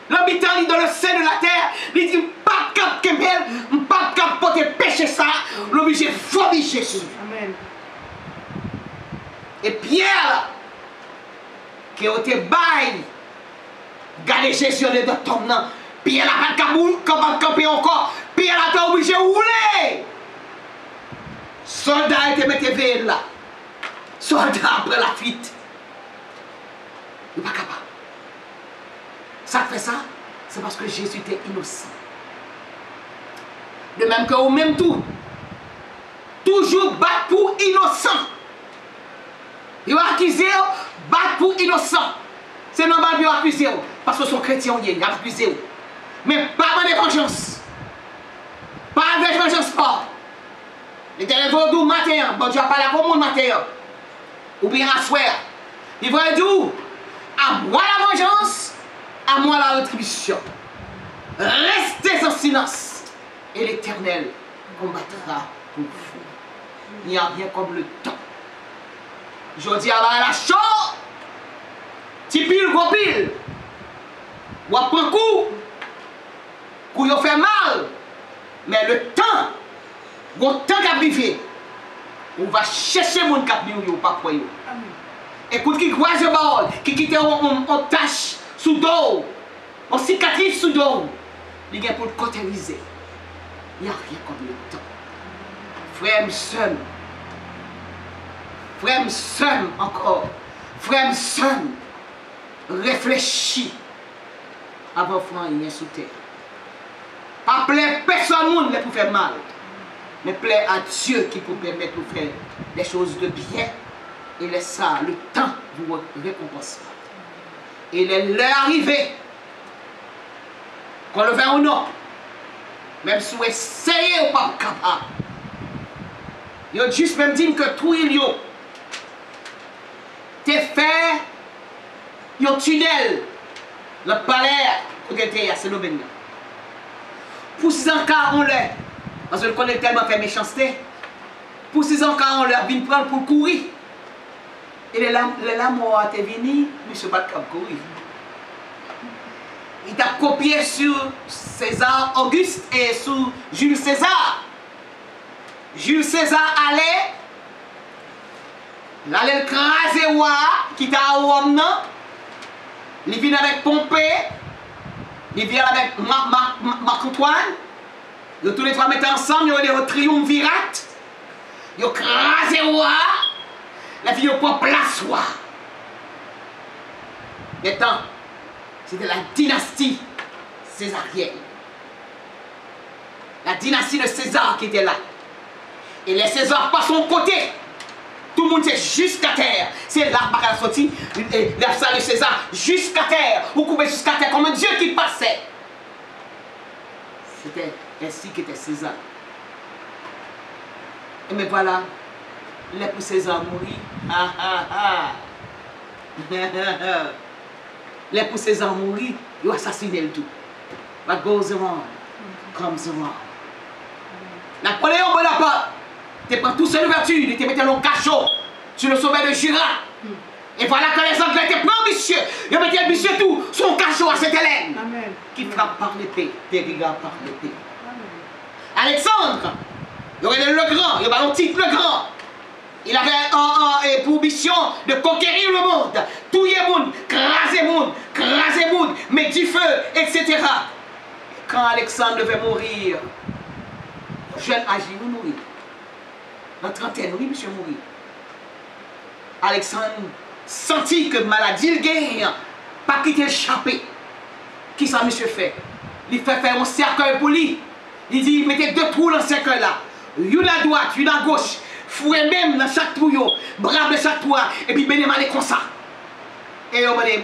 l'habitant dans le sein de la terre, il dit, pas de cap Kemel, pas de cap pour te pécher ça, l'obligé vomir Jésus. Amen. Et Pierre, qui a été bail, gardez Jésus dans ton nom, Pierre n'a pas de camper encore, Pierre a été obligé de rouler. Soldats étaient mis là. Soldats après la fuite. Il n'est pas capable. Ça fait ça, c'est parce que Jésus était innocent. De même que au même tout, toujours battre pour innocent. Il va accuser, battre pour innocent. C'est normal qu'il va accuser, parce que son chrétien, il va accuser. Mais pas de vengeance. Pas de vengeance forte. L'Éternel va dire matin, bon Dieu a parlé à tout le monde matin, ou bien à soir. Il va dire, à moi la vengeance, à moi la rétribution. Restez en silence, et l'Éternel combattra pour vous. Il n'y a rien comme le temps. Je dis à la chaux, tu piles, gros pile, ou après coup il fait mal, mais le temps, le temps qui a privé, on va chercher mon cap ou pas pour eux. Écoute qui croise le bord, qui quitte en tache sous dos, en cicatrice sous dos, il y a pour le cautériser. Il n'y a rien comme le temps. Frère seul, frère seul encore, frère seul, réfléchis avant de faire rien sous terre. Pas plaire personne pour faire mal, mais plaire à Dieu qui peut permettre de faire des choses de bien. Et laisse ça, le temps vous récompensera. Et l'heure arrivée, qu'on le fait ou non, même si vous essayez ou pas capable, il a juste même dit que tout il y a, t'es fait un tunnel, le palais, côté c'est le bénin. Pour 6 ans, on l'a, parce que le connaît tellement fait méchanceté, pour 6 ans, on l'a venu prendre pour courir. Et la mort est venue, monsieur pas de courir. Il t'a copié sur César Auguste et sur Jules César. Jules César allait écraser roi qui t'a à Rome. Il vient avec Pompée. Il vient avec Marc-Antoine. Ils tous les trois mettent ensemble, ils ont des triumvirate. Ils ont écrasé roi. La fille au point place roi. Maintenant, c'était la dynastie césarienne. La dynastie de César qui était là. Et les Césars passent son côté. Tout le monde c'est jusqu'à terre. C'est là par la sortie, la salle de César jusqu'à terre. Vous coupez jusqu'à terre comme un Dieu qui passait. C'était ainsi qu'était César. Et mais voilà, les pour César mourir. Les pour César mourir, ils ont assassiné le tout. What goes around comes around. Napoléon Bonaparte, tu prends toute cette ouverture, il te mettait dans le cachot sur le sommet de Jura. Et voilà que les Anglais étaient plus ambitieux. Ils mettaient ambitieux tout, son cachot à Sainte-Hélène. Qui frappe par l'épée, périra par l'épée. Alexandre, il aurait le grand, il avait un titre le grand. Il avait pour mission de conquérir le monde, tuer le monde, craser le monde, mettre du feu, etc. Et quand Alexandre devait mourir, jeune âge, il mourir. Dans la trentaine, oui, monsieur mourir. Alexandre sentit que maladie le gagne, pas quitter échappé. Qui ça, monsieur fait? Il fait faire un cercueil pour lui. Il dit, mettez 2 trous dans ce cercueil là. Une à droite, une à gauche. Fouet même dans chaque trou, brave de chaque trou, et puis béné malé comme ça. Et on m'a dit,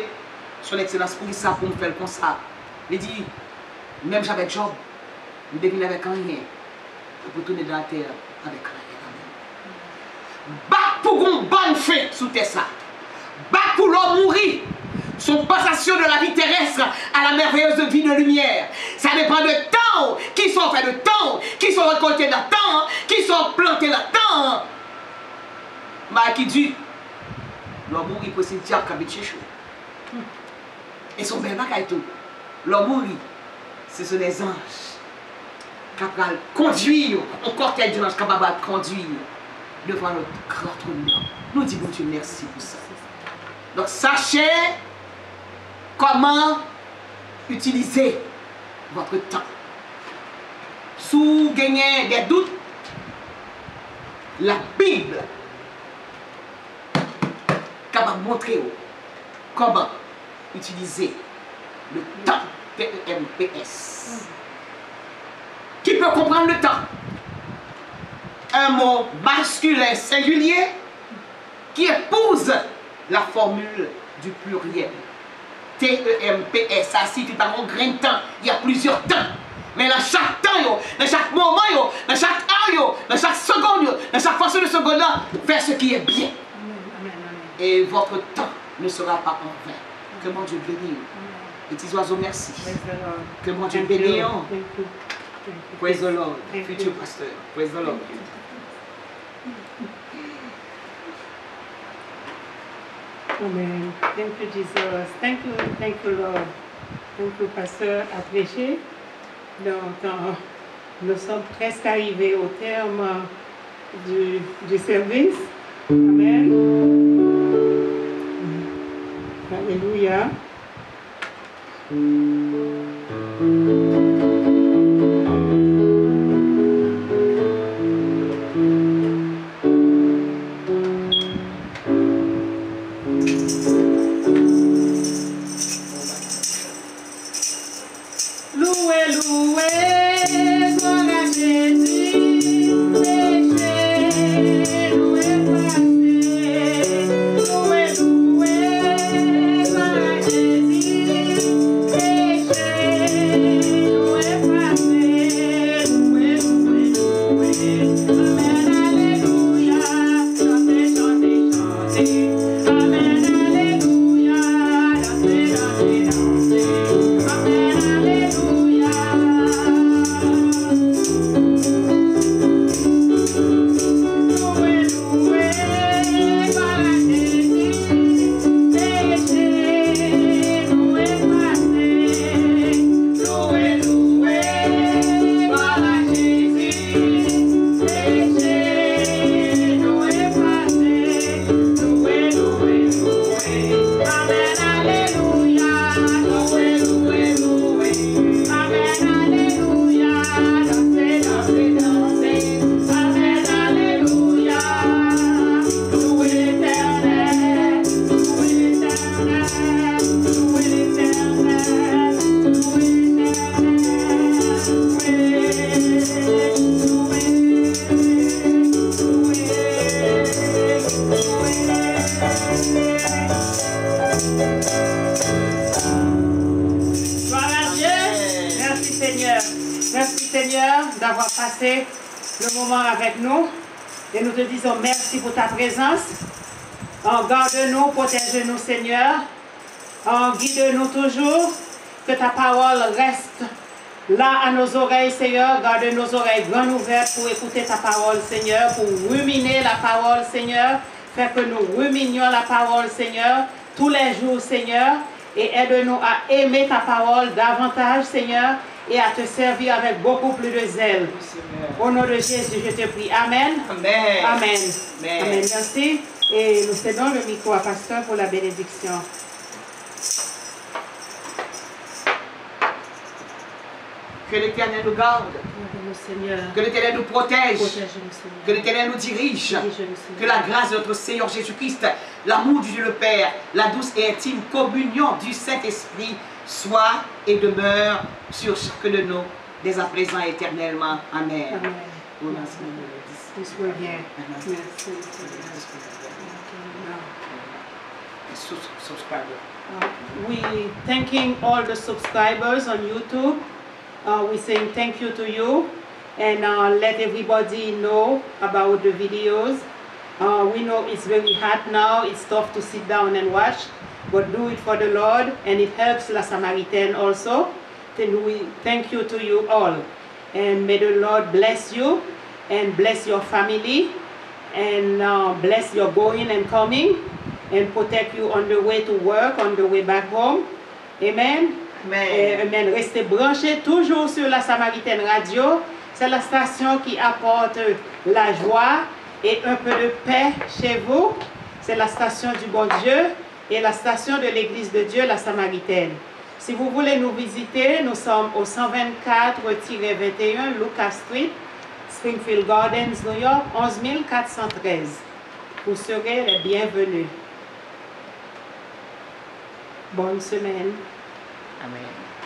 son excellence, pour ça, pour me faire comme ça. Il dit, même j'avais Job, je devine avec rien. Pour tourner dans la terre avec rien. Bac pour une bonne fête sous terre ça. Bac pour l'homme mourir. Son passation de la vie terrestre à la merveilleuse vie de lumière. Ça dépend de temps temps, qui sont faits de temps, qui sont récoltés là-dedans, qui sont plantés là-dedans. Mais qui dit, l'homme il peut se dire qu'il est chaud. Et son bel bagaille tout. L'homme, ce sont des anges qui vont conduire, un cortège d'anges qui va conduire devant notre grand trône. Nous disons Dieu merci pour ça. Donc sachez comment utiliser votre temps. Si vous gagnez des doutes, la Bible va montrer comment utiliser le temps, TEMPS. Qui peut comprendre le temps? Un mot masculin singulier qui épouse la formule du pluriel. TEMPS, ça signifie pas un grain de temps, il y a plusieurs temps. Mais dans chaque temps, dans chaque moment, dans chaque heure, dans chaque seconde, dans chaque fraction de seconde, faire ce qui est bien. Et votre temps ne sera pas en vain. Que mon Dieu bénisse. Petits oiseaux, merci. Que mon Dieu bénisse. Praise the Lord. Future pasteur. Praise the Lord. Amen. Thank you, Jesus. Thank you, Lord. Thank you, pasteur, à prêcher. Donc, nous sommes presque arrivés au terme du service. Amen. Alléluia. D'avoir passé le moment avec nous et nous te disons merci pour ta présence. Garde-nous, protège-nous Seigneur, guide-nous toujours, que ta parole reste là à nos oreilles Seigneur, garde nos oreilles grandes ouvertes pour écouter ta parole Seigneur, pour ruminer la parole Seigneur, faire que nous ruminions la parole Seigneur tous les jours Seigneur et aide-nous à aimer ta parole davantage Seigneur et à te servir avec beaucoup plus de zèle. Au nom de Jésus, je te prie. Amen. Amen. Amen. Amen. Amen. Merci. Et nous cédons le micro à pasteur pour la bénédiction. Que l'Éternel nous garde. Seigneur. Que l'Éternel nous protège. Protège-nous, Seigneur. Que l'Éternel nous dirige. Dirige-nous, Seigneur. Que la grâce de notre Seigneur Jésus-Christ, l'amour du Dieu le Père, la douce et intime communion du Saint-Esprit soit et demeure sur chacun de nous, dès à présent et éternellement. Amen. Amen. Au nom de Jésus. Nous soyons bien. Merci. Subscriber. We thanking all the subscribers on YouTube. We saying thank you to you and let everybody know about the videos. We know it's very hot now. It's tough to sit down and watch, but do it for the Lord, and it helps La Samaritaine also. thank you to you all. And may the Lord bless you and bless your family and bless your going and coming and protect you on the way to work, on the way back home. Amen. Amen. Amen. Restez branchés toujours sur la Samaritaine Radio. C'est la station qui apporte la joie et un peu de paix chez vous. C'est la station du bon Dieu et la station de l'Église de Dieu, la Samaritaine. Si vous voulez nous visiter, nous sommes au 124-21 Lucas Street, Springfield Gardens, New York, 11413. Vous serez les bienvenus. Bonne semaine. Amen.